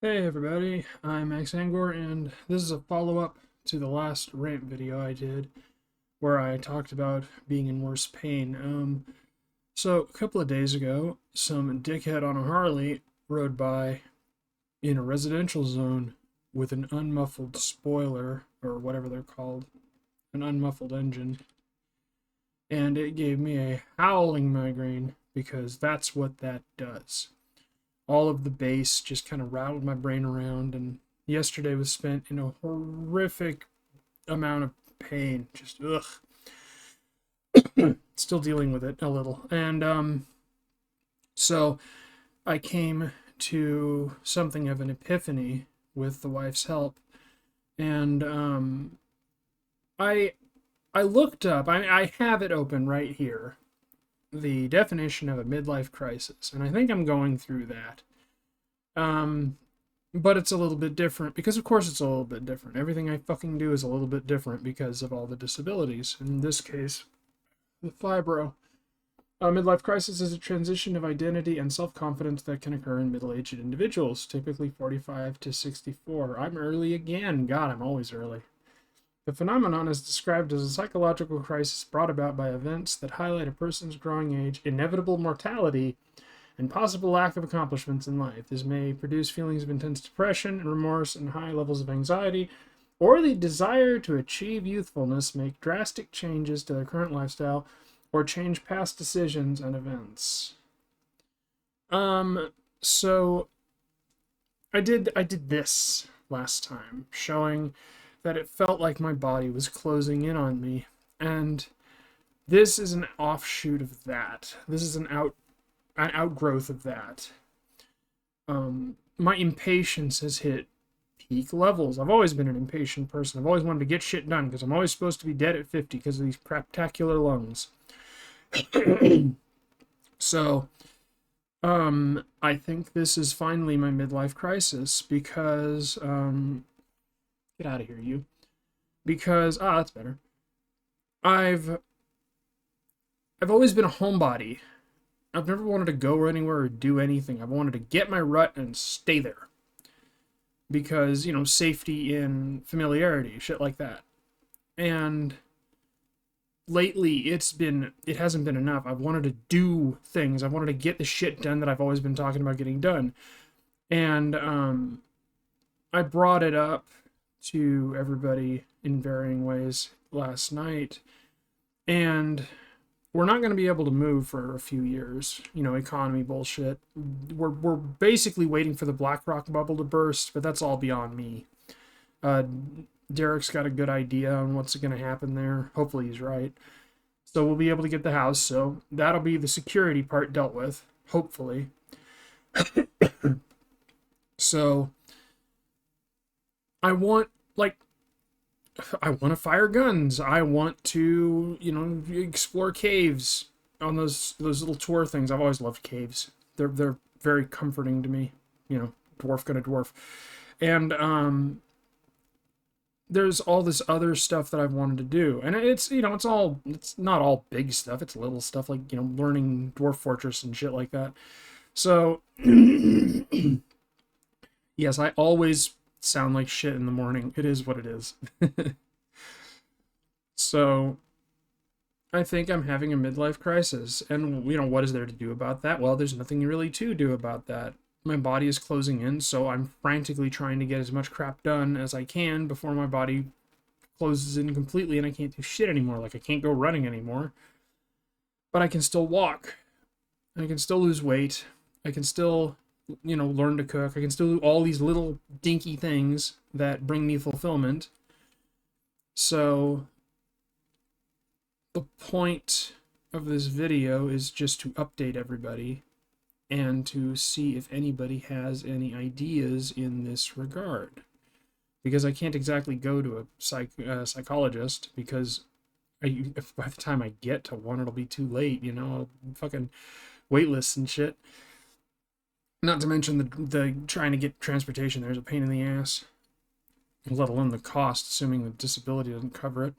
Hey everybody, I'm Max Angor, and this is a follow-up to the last rant video I did where I talked about being in worse pain. So a couple of days ago, some dickhead on a Harley rode by in a residential zone with an unmuffled spoiler, or whatever they're called, an unmuffled engine, and it gave me a howling migraine because that's what that does. All of the bass just kind of rattled my brain around, and yesterday was spent in a horrific amount of pain. Just ugh. Still dealing with it a little. And so I came to something of an epiphany with the wife's help, and I I looked up. I have it open right here. The definition of a midlife crisis, and I think I'm going through that. Um, but it's a little bit different because, of course, it's a little bit different. Everything I fucking do is a little bit different because of all the disabilities. In this case, the fibro. A midlife crisis is a transition of identity and self confidence that can occur in middle aged individuals, typically 45 to 64. I'm early again. God, I'm always early. The phenomenon is described as a psychological crisis brought about by events that highlight a person's growing age, inevitable mortality, and possible lack of accomplishments in life. This may produce feelings of intense depression, remorse, and high levels of anxiety, or the desire to achieve youthfulness, make drastic changes to their current lifestyle, or change past decisions and events. So I did this last time, showing that it felt like my body was closing in on me, and this is an offshoot of that. This is an outgrowth of that. My impatience has hit peak levels. I've always been an impatient person. I've always wanted to get shit done because I'm always supposed to be dead at 50 because of these craptacular lungs. So, I think this is finally my midlife crisis because, get out of here, you. Because, that's better. I've I've always been a homebody. I've never wanted to go anywhere or do anything. I've wanted to get my rut and stay there. Because, safety and familiarity, shit like that. And lately it hasn't been enough. I've wanted to do things. I've wanted to get the shit done that I've always been talking about getting done. And I brought it up to everybody in varying ways last night. And we're not going to be able to move for a few years. Economy bullshit. We're basically waiting for the BlackRock bubble to burst, but that's all beyond me. Derek's got a good idea on what's going to happen there. Hopefully he's right. So we'll be able to get the house. So that'll be the security part dealt with. Hopefully. So I want to fire guns. I want to, explore caves on those little tour things. I've always loved caves. They're very comforting to me. Dwarf gonna dwarf. And there's all this other stuff that I've wanted to do. And it's not all big stuff. It's little stuff like, learning Dwarf Fortress and shit like that. So yes, I always sound like shit in the morning. It is what it is. So I think I'm having a midlife crisis. And, what is there to do about that? Well, there's nothing really to do about that. My body is closing in, so I'm frantically trying to get as much crap done as I can before my body closes in completely and I can't do shit anymore. Like, I can't go running anymore. But I can still walk. I can still lose weight. I can still, learn to cook. I can still do all these little dinky things that bring me fulfillment. So the point of this video is just to update everybody and to see if anybody has any ideas in this regard. Because I can't exactly go to a psychologist by the time I get to one, it'll be too late, I'll fucking waitlist and shit. Not to mention the trying to get transportation there's a pain in the ass, let alone the cost, assuming the disability doesn't cover it.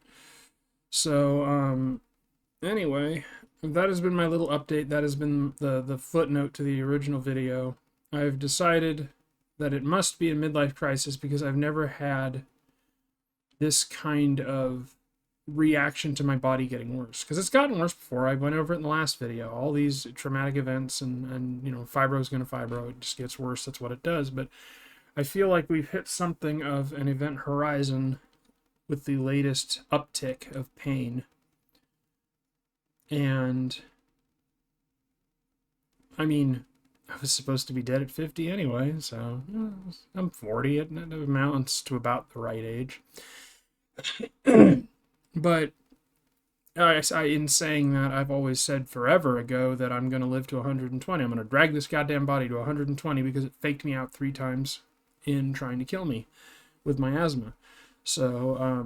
So, anyway, that has been my little update. That has been the footnote to the original video. I've decided that it must be a midlife crisis because I've never had this kind of reaction to my body getting worse, because it's gotten worse before. I went over it in the last video, all these traumatic events, and you know, fibro is going to fibro, it just gets worse, that's what it does. But I feel like we've hit something of an event horizon with the latest uptick of pain. And I mean, I was supposed to be dead at 50 anyway, so I'm 40. It amounts to about the right age. But in saying that, I've always said forever ago that I'm going to live to 120. I'm going to drag this goddamn body to 120 because it faked me out 3 times in trying to kill me with my asthma. So,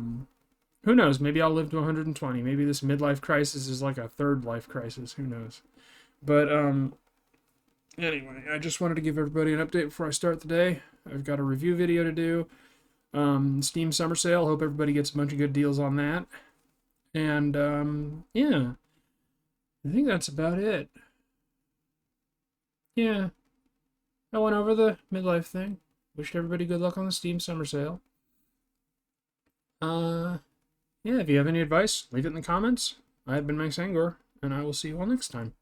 who knows? Maybe I'll live to 120. Maybe this midlife crisis is like a third life crisis. Who knows? But, anyway, I just wanted to give everybody an update before I start the day. I've got a review video to do. Steam Summer Sale. Hope everybody gets a bunch of good deals on that. And, yeah. I think that's about it. Yeah. I went over the midlife thing. Wished everybody good luck on the Steam Summer Sale. Yeah, if you have any advice, leave it in the comments. I have been Max Angor, and I will see you all next time.